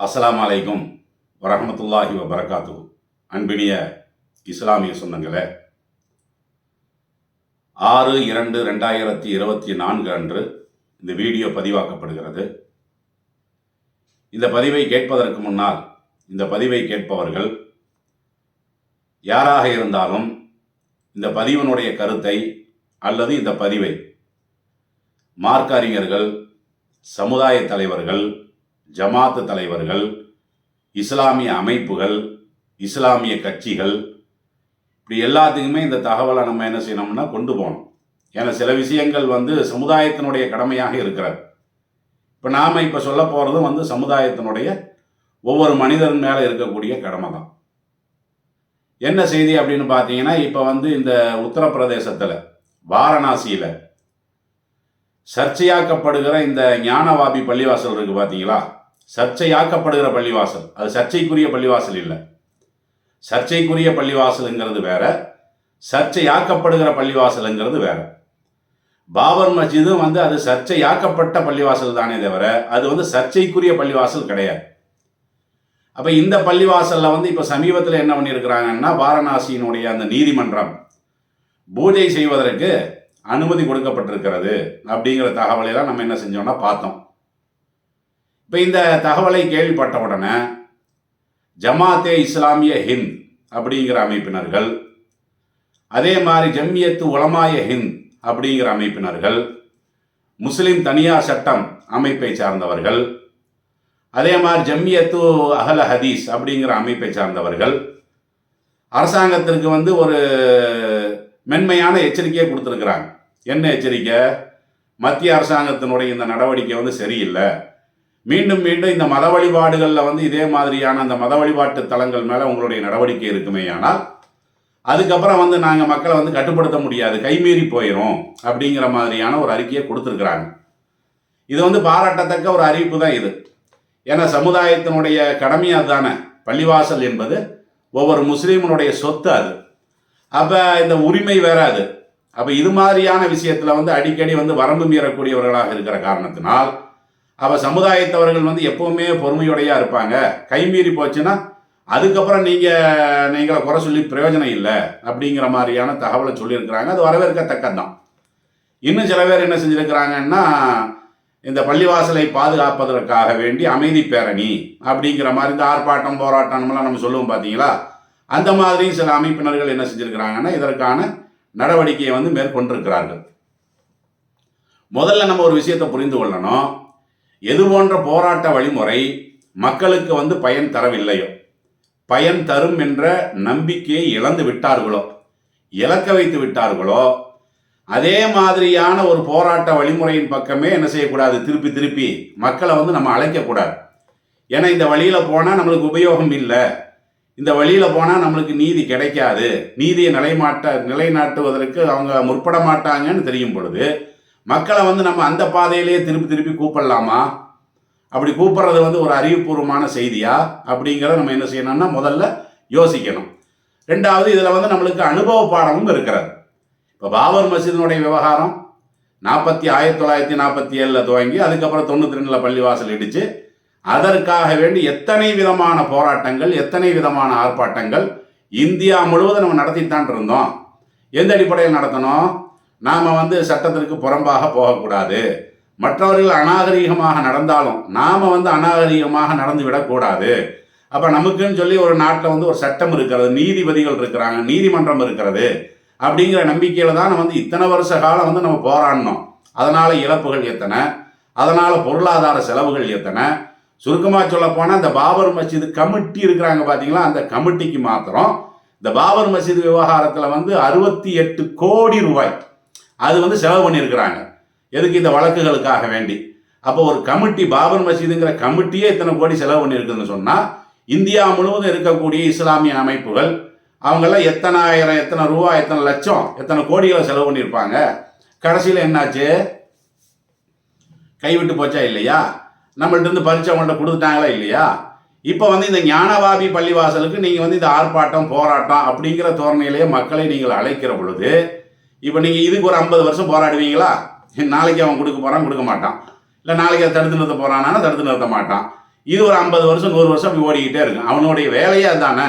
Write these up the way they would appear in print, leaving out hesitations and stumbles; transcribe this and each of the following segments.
அஸ்ஸலாமு அலைக்கும் வரஹ்மத்துல்லாஹி வபரகாத்துஹு. அன்பினிய இஸ்லாமிய சொந்தங்களே, 6/2/2024 அன்று இந்த வீடியோ பதிவாக்கப்படுகிறது. இந்த பதிவை கேட்பதற்கு முன்னால் இந்த பதிவை கேட்பவர்கள் யாராக இருந்தாலும் இந்த பதிவினுடைய கருத்தை அல்லது இந்த பதிவை மார்க்க அறிஞர்கள், சமுதாய தலைவர்கள், ஜமாத்து தலைவர்கள், இஸ்லாமிய அமைப்புகள், இஸ்லாமிய கட்சிகள், இப்படி எல்லாத்துக்குமே இந்த தகவலை நம்ம என்ன செய்யணும்னா கொண்டு போகணும். ஏன்னா சில விஷயங்கள் சமுதாயத்தினுடைய கடமையாக இருக்கிறது. இப்போ நாம் இப்போ சொல்ல போகிறதும் சமுதாயத்தினுடைய ஒவ்வொரு மனிதன் மேலே இருக்கக்கூடிய கடமை தான். என்ன செய்தி அப்படின்னு பார்த்தீங்கன்னா, இப்போ இந்த உத்தரப்பிரதேசத்தில் வாரணாசியில் சர்ச்சையாக்கப்படுகிற இந்த ஞானவாபி பள்ளிவாசல் இருக்குது பார்த்தீங்களா? சர்ச்சையாக்கப்படுகிற பள்ளிவாசல், அது சர்ச்சைக்குரிய பள்ளிவாசல் இல்லை. சர்ச்சைக்குரிய பள்ளிவாசலுங்கிறது வேற, சர்ச்சையாக்கப்படுகிற பள்ளிவாசலுங்கிறது வேற. பாபர் மஸ்ஜிதும் அது சர்ச்சையாக்கப்பட்ட பள்ளிவாசல் தானே தவிர அது சர்ச்சைக்குரிய பள்ளிவாசல் கிடையாது. அப்போ இந்த பள்ளிவாசலில் இப்போ சமீபத்தில் என்ன பண்ணியிருக்கிறாங்கன்னா, வாரணாசியினுடைய அந்த நீதிமன்றம் பூஜை செய்வதற்கு அனுமதி கொடுக்கப்பட்டிருக்கிறது அப்படிங்கிற தகவலையெல்லாம் நம்ம என்ன செஞ்சோம்னா பார்த்தோம். இப்போ இந்த தகவலை கேள்விப்பட்ட உடனே ஜமாத்தே இஸ்லாமிய ஹிந்த் அப்படிங்கிற அமைப்பினர்கள், அதே மாதிரி ஜம்மியத்து உலமாய ஹிந்த் அப்படிங்கிற அமைப்பினர்கள், முஸ்லிம் தனியார் சட்டம் அமைப்பை சார்ந்தவர்கள், அதே மாதிரி ஜம்மியத்து அஹ்ல ஹதீஸ் அப்படிங்கிற அமைப்பை சார்ந்தவர்கள் அரசாங்கத்திற்கு ஒரு மென்மையான எச்சரிக்கையை கொடுத்துருக்குறாங்க. என்ன எச்சரிக்கை? மத்திய அரசாங்கத்தினுடைய இந்த நடவடிக்கை சரியில்லை. மீண்டும் மீண்டும் இந்த மத வழிபாடுகளில் இதே மாதிரியான அந்த மத வழிபாட்டு தலங்கள் மேலே உங்களுடைய நடவடிக்கை இருக்குமே, ஆனால் அதுக்கப்புறம் நாங்கள் மக்களை கட்டுப்படுத்த முடியாது, கைமீறி போயிடும் அப்படிங்கிற மாதிரியான ஒரு அறிக்கையை கொடுத்துருக்குறாங்க. இது பாராட்டத்தக்க ஒரு அறிவிப்பு தான் இது. ஏன்னா சமுதாயத்தினுடைய கடமை அதுதானே. பள்ளிவாசல் என்பது ஒவ்வொரு முஸ்லீமனுடைய சொத்து. அது அப்போ இந்த உரிமை வேற. அது அப்போ இது மாதிரியான விஷயத்தில் அடிக்கடி வரம்பு மீறக்கூடியவர்களாக இருக்கிற காரணத்தினால் அப்போ சமுதாயத்தவர்கள் எப்பவுமே பொறுமையுடையாக இருப்பாங்க. கைமீறி போச்சுன்னா அதுக்கப்புறம் நீங்களை குறை சொல்லி பிரயோஜனம் இல்லை அப்படிங்கிற மாதிரியான தகவலை சொல்லியிருக்கிறாங்க. அது வரவேற்கத்தக்கதான். இன்னும் சில பேர் என்ன செஞ்சுருக்கிறாங்கன்னா, இந்த பள்ளிவாசலை பாதுகாப்பதற்காக வேண்டி அமைதி பேரணி அப்படிங்கிற மாதிரி இந்த ஆர்ப்பாட்டம் போராட்டம்லாம் நம்ம சொல்லுவோம் பார்த்தீங்களா, அந்த மாதிரி சில அமைப்பினர்கள் என்ன செஞ்சுருக்கிறாங்கன்னா இதற்கான நடவடிக்கையை மேற்கொண்டிருக்கிறார்கள். முதல்ல நம்ம ஒரு விஷயத்தை புரிந்து கொள்ளணும். எது போன்ற போராட்ட வழிமுறை மக்களுக்கு பயன் தரவில்லையோ, பயன் தரும் என்ற நம்பிக்கையை இழந்து விட்டார்களோ, இழக்க வைத்து விட்டார்களோ, அதே மாதிரியான ஒரு போராட்ட வழிமுறையின் பக்கமே என்ன செய்யக்கூடாது, திருப்பி திருப்பி மக்களை நம்ம அழைக்கக்கூடாது. ஏன்னா இந்த வழியில் போனால் நம்மளுக்கு உபயோகம் இல்லை, இந்த வழியில் போனால் நம்மளுக்கு நீதி கிடைக்காது, நீதியை நிலைநாட்டுவதற்கு அவங்க முற்பட மாட்டாங்கன்னு தெரியும் பொழுது மக்களை நம்ம அந்த பாதையிலேயே திருப்பி திருப்பி கூப்பிடலாமா? அப்படி கூப்பிட்றது ஒரு அறிவுபூர்வமான செய்தியா அப்படிங்கிறத நம்ம என்ன செய்யணும்னா முதல்ல யோசிக்கணும். ரெண்டாவது, இதில் நம்மளுக்கு அனுபவ பாடமும் இருக்கிறது. இப்போ பாபர் மஸ்ஜிதினுடைய விவகாரம் 1947 துவங்கி அதுக்கப்புறம் 92 பள்ளிவாசல் இடித்து அதற்காக வேண்டி எத்தனை விதமான போராட்டங்கள், எத்தனை விதமான ஆர்ப்பாட்டங்கள் இந்தியா முழுவதும் நம்ம நடத்தித்தான் இருந்தோம். எந்த அடிப்படையில் நடத்தணும்? நாம் சட்டத்திற்கு புறம்பாக போகக்கூடாது. மற்றவர்கள் அநாகரீகமாக நடந்தாலும் நாம் அநாகரீகமாக நடந்து விடக்கூடாது. அப்போ நமக்குன்னு சொல்லி ஒரு நாட்டில் ஒரு சட்டம் இருக்கிறது, நீதிபதிகள் இருக்கிறாங்க, நீதிமன்றம் இருக்கிறது அப்படிங்கிற நம்பிக்கையில் தான் இத்தனை வருஷ காலம் நம்ம போராடினோம். அதனால் இழப்புகள் எத்தனை, அதனால் பொருளாதார செலவுகள் எத்தனை. சுருக்கமாக சொல்லப்போனால் இந்த பாபர் மஸ்ஜிது கமிட்டி இருக்கிறாங்க பார்த்தீங்களா, அந்த கமிட்டிக்கு மாத்திரம் இந்த பாபர் மஸ்ஜித் விவகாரத்தில் 68 கோடி ரூபாய் அது செலவு பண்ணியிருக்கிறாங்க. எதுக்கு? இந்த வழக்குகளுக்காக வேண்டி. அப்போ ஒரு கமிட்டி, பாபர் மஸ்ஜிதுங்கிற கமிட்டியே இத்தனை கோடி செலவு பண்ணியிருக்குதுன்னு சொன்னால் இந்தியா முழுவதும் இருக்கக்கூடிய இஸ்லாமிய அமைப்புகள் அவங்கெல்லாம் எத்தனை ஆயிரம், எத்தனை ரூபா, எத்தனை லட்சம், எத்தனை கோடிகளை செலவு பண்ணியிருப்பாங்க. கடைசியில் என்னாச்சு? கைவிட்டு போச்சா இல்லையா? நம்மள்ட்ட இருந்து பறிச்சு அவங்கள்ட்ட கொடுத்துட்டாங்களா இல்லையா? இப்போ இந்த ஞானவாபி பள்ளிவாசலுக்கு நீங்கள் இந்த ஆர்ப்பாட்டம் போராட்டம் அப்படிங்கிற தோரணையிலேயே மக்களை நீங்கள் அழைக்கிற பொழுது இப்போ நீங்கள் இதுக்கு ஒரு 50 வருஷம் போராடுவீங்களா? நாளைக்கு அவன் கொடுக்க போகிறான், கொடுக்க மாட்டான். இல்லை நாளைக்கு அதை தடுத்து நிறுத்த போகிறானா, தடுத்து நிறுத்த மாட்டான். இது ஒரு 50 வருஷம் 100 வருஷம் அப்படி ஓடிக்கிட்டே இருக்கும். அவனுடைய வேலையே அதுதானே.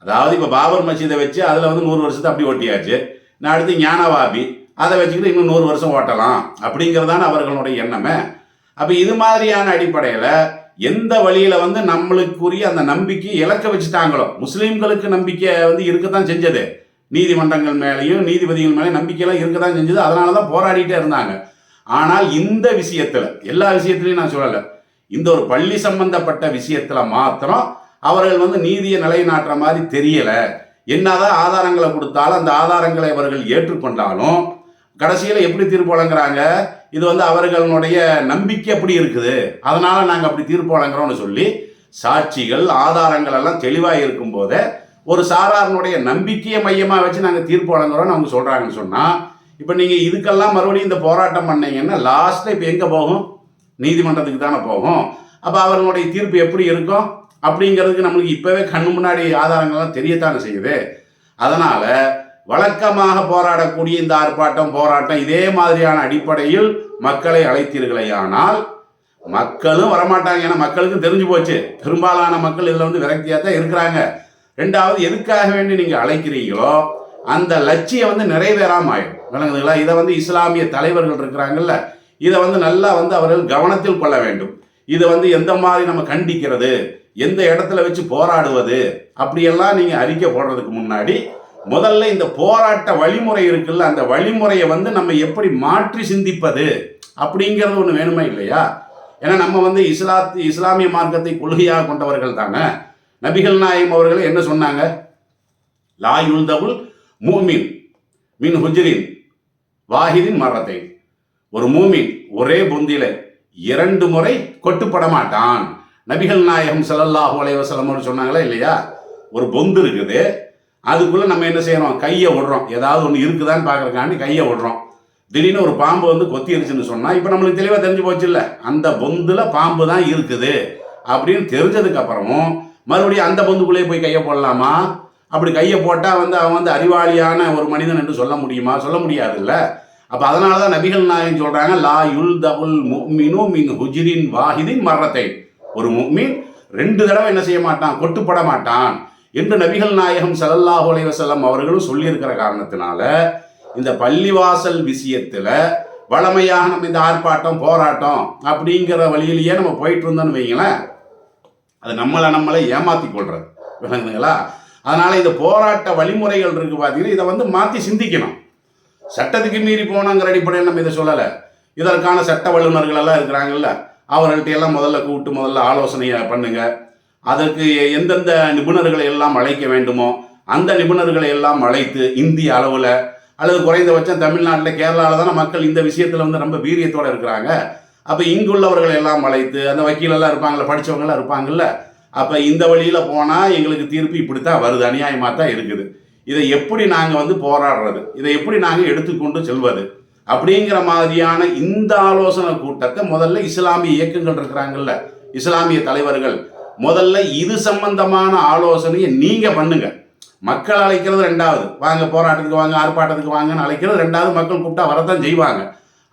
அதாவது இப்போ பாபர் மசீதை வச்சு அதில் வந்து 100 வருஷத்தை அப்படி ஓட்டியாச்சு. நான் அடுத்து ஞானவாபி அதை வச்சுக்கிட்டு இன்னும் 100 வருஷம் ஓட்டலாம் அப்படிங்கிறதான அவர்களுடைய எண்ணமே. அப்போ இது மாதிரியான அடிப்படையில் எந்த வழியில் வந்து நம்மளுக்குரிய அந்த நம்பிக்கை இலக்க வச்சுட்டாங்களோ, முஸ்லீம்களுக்கு நம்பிக்கை வந்து இருக்கத்தான் செஞ்சது, நீதிமன்றங்கள் மேலேயும் நீதிபதிகள் மேலேயும் நம்பிக்கையெல்லாம் இருக்கத்தான் செஞ்சது. அதனால தான் போராடிட்டே இருந்தாங்க. ஆனால் இந்த விஷயத்தில், எல்லா விஷயத்துலையும் நான் சொல்லலை, இந்த ஒரு பள்ளி சம்பந்தப்பட்ட விஷயத்தில் மாத்திரம் அவர்கள் வந்து நீதியை நிலைநாட்டுற மாதிரி தெரியலை. என்னதான் ஆதாரங்களை கொடுத்தாலும் அந்த ஆதாரங்களை அவர்கள் ஏற்றுக்கொண்டாலும் கடைசியில் எப்படி தீர்ப்பு வழங்குறாங்க, இது வந்து அவர்களுடைய நம்பிக்கை எப்படி இருக்குது, அதனால நாங்கள் அப்படி தீர்ப்பு வழங்குறோம்னு சொல்லி சாட்சிகள் ஆதாரங்கள் எல்லாம் தெளிவாக இருக்கும் போதே ஒரு சாராரனுடைய நம்பிக்கையை மையமாக வச்சு நாங்கள் தீர்ப்பு வழங்குறோம்னு அவங்க சொல்கிறாங்கன்னு சொன்னால், இப்போ நீங்கள் இதுக்கெல்லாம் மறுபடியும் இந்த போராட்டம் பண்ணீங்கன்னா லாஸ்ட்டில் இப்போ எங்கே போகும்? நீதிமன்றத்துக்கு தானே போகும். அப்போ அவர்களுடைய தீர்ப்பு எப்படி இருக்கும் அப்படிங்கிறதுக்கு நம்மளுக்கு இப்போவே கண்ணு முன்னாடி ஆதாரங்கள்லாம் தெரியத்தானே செய்யுது. அதனால் வழக்கமாக போராடக்கூடிய இந்த ஆர்ப்பாட்டம் போராட்டம் இதே மாதிரியான அடிப்படையில் மக்களை அழைத்தீர்களேயானால் மக்களும் வரமாட்டாங்க. ஏன்னா மக்களுக்கும் தெரிஞ்சு போச்சு, பெரும்பாலான மக்கள் இதில் வந்து விரக்தியாக தான் இருக்கிறாங்க. ரெண்டாவது, எதுக்காக வேண்டி நீங்கள் அழைக்கிறீங்களோ அந்த லட்சியம் வந்து நிறைவேறாமல் ஆயிடும். விளங்குதுங்களா? இதை வந்து இஸ்லாமிய தலைவர்கள் இருக்கிறாங்கல்ல, இதை வந்து நல்லா வந்து அவர்கள் கவனத்தில் கொள்ள வேண்டும். இதை வந்து எந்த மாதிரி நம்ம கண்டிக்கிறது, எந்த இடத்துல வச்சு போராடுவது அப்படியெல்லாம் நீங்கள் அறிக்கை போடுறதுக்கு முன்னாடி முதல்ல இந்த போராட்ட வழிமுறை இருக்குல்ல, அந்த வழிமுறையை வந்து நம்ம எப்படி மாற்றி சிந்திப்பது அப்படிங்கிறது ஒன்று வேணுமா இல்லையா? ஏன்னா நம்ம வந்து இஸ்லாமிய மார்க்கத்தை கொள்கையாக கொண்டவர்கள் தானே. நபிகள் நாயகம் அவர்கள் என்ன சொன்னாங்க? லா யுல்தகுல் மூமின் மின் ஹுஜ்ரின் வாஹிதின் மரத்தை. ஒரு மூமின் ஒரே பொந்தில 2 முறை கொட்டுப்பட மாட்டான். நபிகள் நாயகம் ஸல்லல்லாஹு அலைஹி வஸல்லம் சொன்னாங்களா இல்லையா? ஒரு பொந்து இருக்குது, அதுக்குள்ளே நம்ம என்ன செய்யறோம்? கையை விடுறோம். ஏதாவது ஒன்று இருக்குதான்னு பார்க்கறக்காண்டி கையை விடுறோம். திடீர்னு ஒரு பாம்பு வந்து கொத்திருச்சுன்னு சொன்னால் இப்போ நம்மளுக்கு தெளிவாக தெரிஞ்சு போச்சு இல்லை, அந்த பொந்தில் பாம்பு தான் இருக்குது அப்படின்னு தெரிஞ்சதுக்கு அப்புறமும் மறுபடியும் அந்த பொந்துக்குள்ளேயே போய் கையை போடலாமா? அப்படி கையை போட்டால் வந்து அவன் வந்து அறிவாளியான ஒரு மனிதன் என்று சொல்ல முடியுமா? சொல்ல முடியாது இல்லை. அப்போ அதனால தான் நபிகள் நாயகம் சொல்கிறாங்க, லா யுல்தகுல் முஃமினு மின் ஹுஜ்ரின் வாஹிதின் மர்ரத்தை. ஒரு முஃமின் 2 தடவை என்ன செய்ய மாட்டான்? கொட்டுப்பட மாட்டான் என்று நபிகள் நாயகம் ஸல்லல்லாஹு அலைஹி வஸல்லம் அவர்களும் சொல்லியிருக்கிற காரணத்தினால இந்த பள்ளிவாசல் விஷயத்தில் வளமையாக நம்ம இந்த ஆர்ப்பாட்டம் போராட்டம் அப்படிங்கிற வழியிலேயே நம்ம போயிட்டு இருந்தோம்னு வைங்களேன், அது நம்மளை ஏமாற்றி கொள்றது. விளங்குதுங்களா? அதனால் இந்த போராட்ட வழிமுறைகள் இருக்குது பார்த்தீங்கன்னா, இதை வந்து மாற்றி சிந்திக்கணும். சட்டத்துக்கு மீறி போனாங்கிற அடிப்படையில் நம்ம இதை சொல்லலை. இதற்கான சட்ட வல்லுநர்கள் எல்லாம் இருக்கிறாங்கல்ல, அவர்கள்ட்ட எல்லாம் முதல்ல ஆலோசனையை பண்ணுங்க. அதற்கு எந்தெந்த நிபுணர்களை எல்லாம் அழைக்க வேண்டுமோ அந்த நிபுணர்களை எல்லாம் அழைத்து இந்திய அளவில் அல்லது குறைந்தபட்சம் தமிழ்நாட்டில் கேரளாவில் தானே மக்கள் இந்த விஷயத்தில் வந்து ரொம்ப வீரியத்தோடு இருக்கிறாங்க. அப்போ இங்குள்ளவர்கள் எல்லாம் அழைத்து, அந்த வக்கீலெல்லாம் இருப்பாங்கள்ல, படித்தவங்களாம் இருப்பாங்கள்ல, அப்போ இந்த வழியில் போனால் எங்களுக்கு தீர்ப்பு இப்படி தான் வருது, அநியாயமாக தான் இருக்குது, இதை எப்படி நாங்கள் வந்து போராடுறது, இதை எப்படி நாங்கள் எடுத்துக்கொண்டு செல்வது அப்படிங்கிற மாதிரியான இந்த ஆலோசனை கூட்டத்தை முதல்ல இஸ்லாமிய இயக்கங்கள் இருக்கிறாங்கல்ல, இஸ்லாமிய தலைவர்கள் முதல்ல இது சம்பந்தமான ஆலோசனையை நீங்கள் பண்ணுங்க. மக்கள் அழைக்கிறது 2வது, வாங்க போராட்டத்துக்கு வாங்க ஆர்ப்பாட்டத்துக்கு வாங்கன்னு அழைக்கிறது 2வது. மக்கள் கூப்பிட்டா வரத்தான் செய்வாங்க.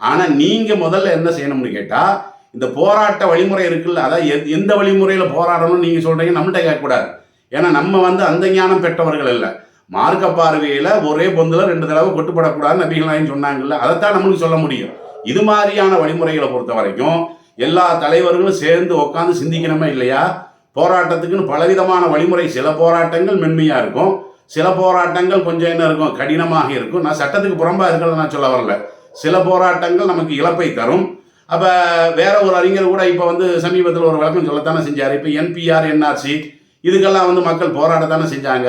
ஆனால் நீங்கள் முதல்ல என்ன செய்யணும்னு கேட்டால், இந்த போராட்ட வழிமுறை இருக்குல்ல, அதாவது எந்த வழிமுறையில் போராடணும்னு நீங்கள் சொல்கிறீங்க நம்மள்கிட்ட கேட்கக்கூடாது. ஏன்னா நம்ம வந்து அந்த ஞானம் பெற்றவர்கள் இல்லை. மார்க்க பார்வையில் ஒரே பொந்தில் 2 தடவை கொட்டுப்படக்கூடாதுன்னு நபிகள் நாயகம் சொன்னாங்கல்ல, அதைத்தான் நம்மளுக்கு சொல்ல முடியும். இது மாதிரியான வழிமுறைகளை பொறுத்த வரைக்கும் எல்லா தலைவர்களும் சேர்ந்து உட்காந்து சிந்திக்கணுமே இல்லையா? போராட்டத்துக்குன்னு பலவிதமான வழிமுறை, சில போராட்டங்கள் மென்மையாக இருக்கும், சில போராட்டங்கள் கொஞ்சம் என்ன இருக்கும், கடினமாக இருக்கும். நான் சட்டத்துக்கு புறம்பாக இருக்கிறத நான் சொல்ல வரல. சில போராட்டங்கள் நமக்கு இழப்பை தரும். அப்போ வேற ஒரு அறிஞர் கூட இப்போ வந்து சமீபத்தில் ஒரு விளக்கம் சொல்லத்தானே செஞ்சார். இப்போ NPR NRC இதுக்கெல்லாம் வந்து மக்கள் போராட்டத்தானே செஞ்சாங்க.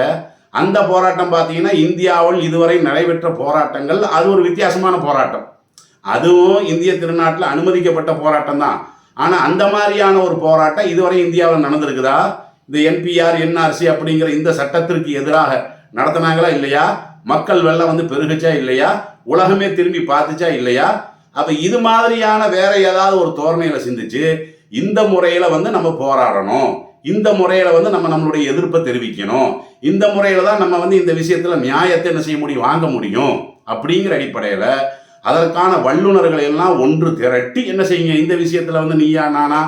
அந்த போராட்டம் பார்த்தீங்கன்னா இந்தியாவில் இதுவரை நடைபெற்ற போராட்டங்கள் அது ஒரு வித்தியாசமான போராட்டம். அதுவும் இந்திய திருநாட்டில் அனுமதிக்கப்பட்ட போராட்டம் தான். ஆனால் அந்த மாதிரியான ஒரு போராட்டம் இதுவரை இந்தியாவில் நடந்திருக்குதா? இந்த NPR NRC அப்படிங்கிற இந்த சட்டத்திற்கு எதிராக நடத்தினாங்களா இல்லையா? மக்கள் வெள்ளம் வந்து பெருகுச்சா இல்லையா? உலகமே திரும்பி பார்த்துச்சா இல்லையா? அப்போ இது மாதிரியான வேற ஏதாவது ஒரு தோரணையில் சிந்திச்சு இந்த முறையில் வந்து நம்ம போராடணும், இந்த முறையில் வந்து நம்மளுடைய எதிர்ப்பை தெரிவிக்கணும், இந்த முறையில் தான் நம்ம வந்து இந்த விஷயத்தில் நியாயத்தை என்ன செய்ய முடியும், வாங்க முடியும் அப்படிங்கிற அடிப்படையில் அதற்கான வல்லுநர்களை எல்லாம் ஒன்று திரட்டி என்ன செய்யுங்க, இந்த விஷயத்தில் வந்து நீயா நானா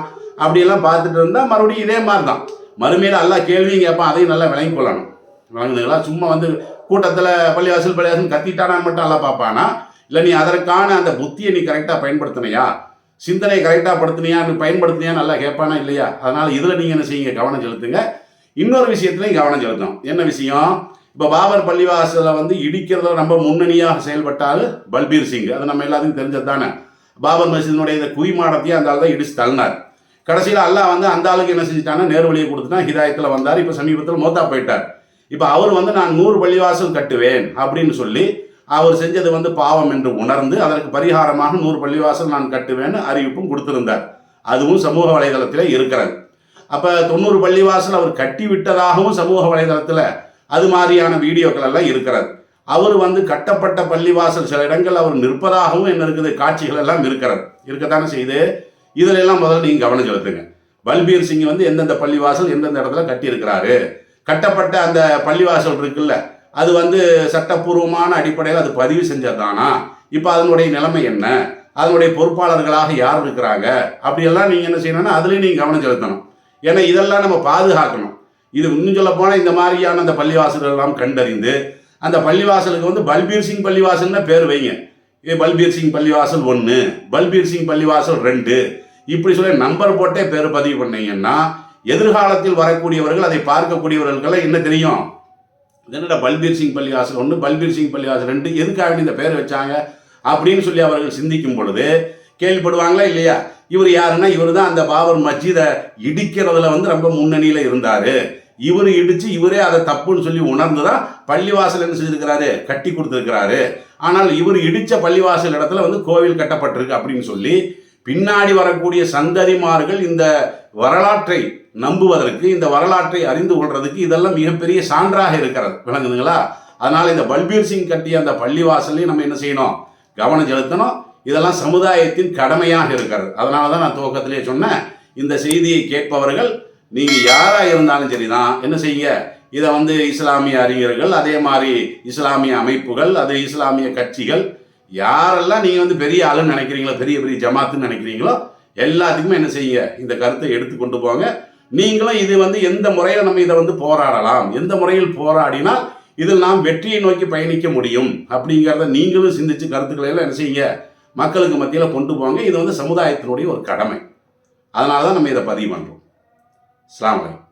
அப்படியெல்லாம் பார்த்துட்டு இருந்தால் மறுபடியும் இதே மாதிரி தான். மறுமையில் அல்லாஹ் கேள்வியும் கேட்பான், அதையும் நல்லா விளங்கி கொள்ளணும். விளங்குதுங்களா? சும்மா வந்து கூட்டத்தில் பள்ளிவாசல் கத்திட்டானான்னு மட்டும் அல்லாஹ் பார்ப்பானா, இல்லை நீ அதற்கான அந்த புத்தியை நீ கரெக்டாக பயன்படுத்தினியா, சிந்தனை கரெக்டாக பயன்படுத்தினியான்னு நல்லா கேட்பானா இல்லையா? அதனால் இதில் நீங்கள் என்ன செய்யுங்க, கவனம் செலுத்துங்க. இன்னொரு விஷயத்துலையும் கவனம் செலுத்தணும். என்ன விஷயம்? இப்போ பாபர் பள்ளிவாசலை வந்து இடிக்கிறத ரொம்ப முன்னணியாக செயல்பட்டால் பல்பீர் சிங், அது நம்ம எல்லாத்துக்கும் தெரிஞ்சது தானே. பாபர் மஸ்ஜிதினுடைய இந்த குவிமாடத்தையே அந்த ஆள் தான் இடிச்சு தள்ளினார். கடைசியில் அல்லாஹ் வந்து அந்த ஆளுக்கு என்ன செஞ்சுட்டான்னா நேர் வழியை கொடுத்துட்டா, ஹிதாயத்தில் வந்தார். இப்போ சமீபத்தில் மௌத்தா போயிட்டார். இப்போ அவர் வந்து நான் 100 பள்ளிவாசல் கட்டுவேன் அப்படின்னு சொல்லி அவர் செஞ்சது வந்து பாவம் என்று உணர்ந்து அதற்கு பரிகாரமாக 100 பள்ளிவாசல் நான் கட்டுவேன்னு அறிவிப்பும் கொடுத்திருந்தார். அதுவும் சமூக வலைதளத்தில் இருக்கிறது. அப்போ 90 பள்ளிவாசல் அவர் கட்டி விட்டதாகவும் சமூக வலைதளத்தில் அது மாதிரியான வீடியோக்கள் எல்லாம் இருக்கிறது. அவர் வந்து கட்டப்பட்ட பள்ளிவாசல் சில இடங்கள் அவர் நிற்பதாகவும் என்ன இருக்குது, காட்சிகள் எல்லாம் இருக்கத்தானே செய்து. இதில் எல்லாம் முதல்ல நீங்கள் கவனம் செலுத்துங்க. பல்பீர் சிங் வந்து எந்தெந்த பள்ளிவாசல் எந்தெந்த இடத்துல கட்டி இருக்கிறாரு, கட்டப்பட்ட அந்த பள்ளிவாசல் இருக்குல்ல, அது வந்து சட்டப்பூர்வமான அடிப்படையில் அது பதிவு செஞ்சதானா, இப்போ அதனுடைய நிலைமை என்ன, அதனுடைய பொறுப்பாளர்களாக யார் இருக்கிறாங்க, அப்படியெல்லாம் நீங்கள் என்ன செய்யணும்னா அதுலேயும் நீங்கள் கவனம் செலுத்தணும். ஏன்னா இதெல்லாம் நம்ம பாதுகாக்கணும். இது இன்னும் சொல்ல போனால் இந்த மாதிரியான அந்த பள்ளிவாசல்கள் எல்லாம் கண்டறிந்து அந்த பள்ளிவாசலுக்கு வந்து பல்பீர் சிங் பள்ளிவாசல்னு பேர் வைங்க. பல்பீர் சிங் பள்ளிவாசல் 1, பல்பீர் சிங் பள்ளிவாசல் 2, இப்படி சொல்லி நம்பர் போட்டே பேர் பதிவு பண்ணீங்கன்னா எதிர்காலத்தில் வரக்கூடியவர்கள், அதை பார்க்கக்கூடியவர்களுக்கெல்லாம் என்ன தெரியும், என்னடா பல்பீர் சிங் பள்ளிவாசல் 1, பல்பீர் சிங் பள்ளிவாசல் 2 எதுக்காக இந்த பேர் வச்சாங்க அப்படின்னு சொல்லி அவர்கள் சிந்திக்கும் பொழுது கேள்விப்படுவாங்களா இல்லையா? இவர் யாருன்னா இவர் தான் அந்த பாபர் மஸ்ஜிதை இடிக்கிறதுல வந்து ரொம்ப முன்னணியில் இருந்தார். இவர் இடித்து இவரே அதை தப்புன்னு சொல்லி உணர்ந்து தான் பள்ளிவாசல் என்ன செஞ்சிருக்கிறாரு, கட்டி கொடுத்துருக்கிறாரு. ஆனால் இவர் இடித்த பள்ளிவாசல் இடத்துல வந்து கோவில் கட்டப்பட்டிருக்கு அப்படின்னு சொல்லி பின்னாடி வரக்கூடிய சந்ததிமார்கள் இந்த வரலாற்றை நம்புவதற்கு, இந்த வரலாற்றை அறிந்து கொள்றதுக்கு இதெல்லாம் மிகப்பெரிய சான்றாக இருக்கிறது. விளங்குதுங்களா? அதனால் இந்த பல்பீர் சிங் கட்டிய அந்த பள்ளிவாசலையும் நம்ம என்ன செய்யணும், கவனம் செலுத்தணும். இதெல்லாம் சமுதாயத்தின் கடமையாக இருக்கிறது. அதனால தான் நான் துவக்கத்திலே சொன்னேன், இந்த செய்தியை கேட்பவர்கள் நீங்கள் யாராக இருந்தாலும் சரிதான் என்ன செய்யுங்க, இதை வந்து இஸ்லாமிய அறிஞர்கள், அதே மாதிரி இஸ்லாமிய அமைப்புகள், அது இஸ்லாமிய கட்சிகள், யாரெல்லாம் நீங்கள் வந்து பெரிய ஆளுன்னு நினைக்கிறீங்களோ, பெரிய பெரிய ஜமாத்துன்னு நினைக்கிறீங்களோ, எல்லாத்துக்குமே என்ன செய்யுங்க, இந்த கருத்தை எடுத்து கொண்டு போங்க. நீங்களும் இது வந்து எந்த முறையில் நம்ம இதை வந்து போராடலாம், எந்த முறையில் போராடினால் இதில் நாம் வெற்றியை நோக்கி பயணிக்க முடியும் அப்படிங்கிறத நீங்களும் சிந்திச்சு கருத்துக்களை எல்லாம் என்ன செய்யுங்க, மக்களுக்கு மத்தியில் கொண்டு போங்க. இது வந்து சமுதாயத்தினுடைய ஒரு கடமை. அதனால தான் நம்ம இதை பதிவு பண்ணுறோம். அஸ்ஸலாமு அலைக்கும்.